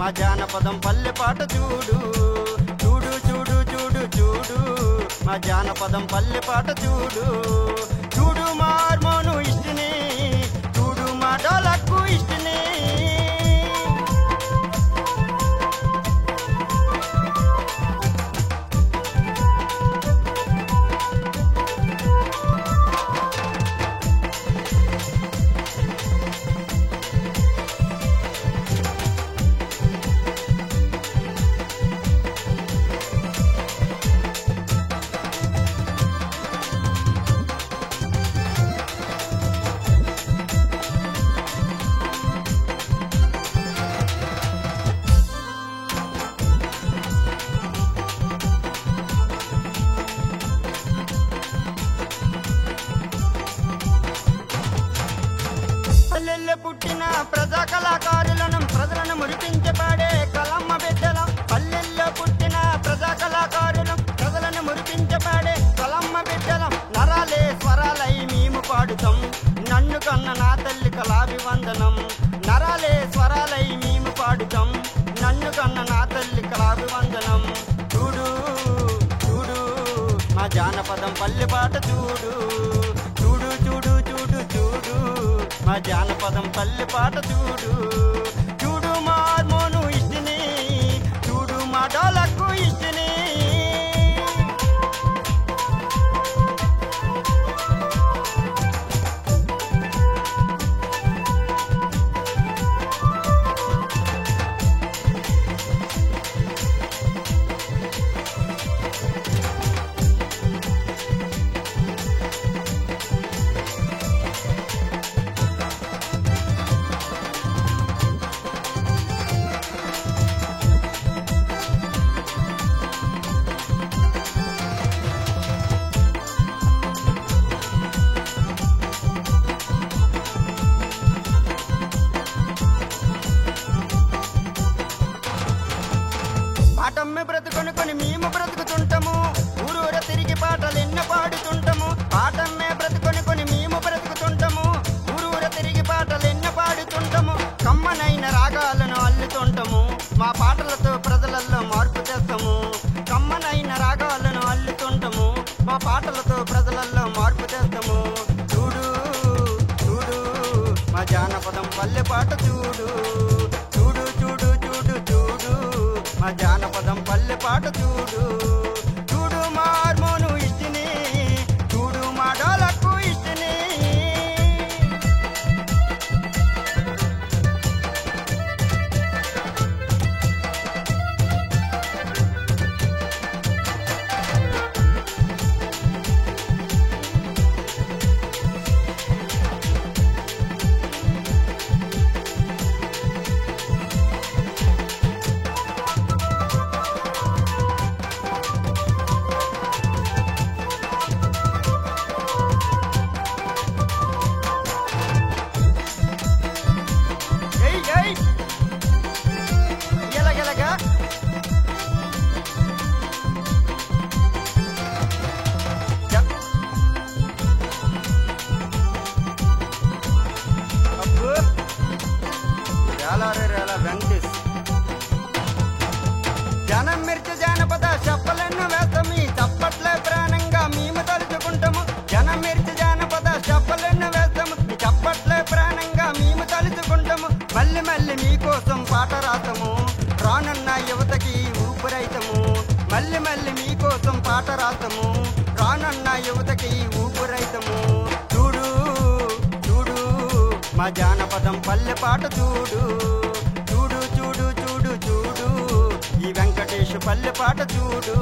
మా జానపదం పల్లె పాట చూడు చూడు చూడు చూడు చూడు మా జానపదం పల్లె పాట చూడు చూడు మా హార్మోను ఇష్టిని చూడు మా డోలకు ఇష్టిని పల్లెల్లో పుట్టిన ప్రజా కళాకారులను ప్రజలను మురిపించే పాడే కలమ్మ బిడ్డలం పల్లెల్లో పుట్టిన ప్రజా కళాకారులు ప్రజలను మురిపించే పాడే కలమ్మ బిడ్డలం నరాలే స్వరాలై మేము పాడుతాం నన్ను కన్న నా తల్లి కళాభివందనం నరాలే స్వరాలై మేము పాడుతాం నన్ను కన్న నా తల్లి కళాభివందనం చూడు చూడు మా జానపదం పల్లె పాట చూడు చూడు చూడు చూడు చూడు మా జానపదం పల్లె పాట చూడు చూడు మా హార్మోను ఇష్టిని చూడు మా డోలకు ఇష్టిని పాటమ్మే బ్రతుకొనుకొని మేము బ్రతుకుతుంటాము ఊరూర తిరిగి పాటలు ఎన్నో పాడుతుంటాము పాటమ్మే బ్రతుకొనుకొని మేము బ్రతుకుతుంటాము ఊరూర తిరిగి పాటలు ఎన్నో పాడుతుంటాము కమ్మనైన రాగాలను అల్లుతుంటాము మా పాటలతో ప్రజలలో మార్పు తెస్తాము కమ్మనైన రాగాలను అల్లుతుంటాము మా పాటలతో ప్రజలలో మార్పు తెస్తాము చూడు చూడు మా జానపదం పల్లె పాట చూడు చూడు చూడు చూడు చూడు మా జానపదం పల్లె పాట చూడు చూడు మా హార్మోను ఇష్టిని చూడు మా డోలకు ఇష్టిని ఎలగెలగా అబ్బో రేలా వెంకటేష్ జనం మిర్చి జానపద చెప్పలెన్నో వేస్తాము ఈ చప్పట్లే ప్రాణంగా మేము తలుచుకుంటాము జనం మిర్చి జానపద చెప్పలెన్నో వేస్తాము ఈ చప్పట్లే ప్రాణంగా మేము తలుచుకుంటాము మళ్ళీ మళ్ళీ మీకోసం పాట రాస్తాము రానున్న యువతకి ఊపిరైతము మళ్ళీ మళ్ళీ మీకోసం పాట రాస్తాము రానున్న యువతకి ఊపిరైతము చూడు చూడు మా జానపదం పల్లె పాట చూడు చూడు చూడు చూడు చూడు ఈ వెంకటేష్ పల్లె పాట చూడు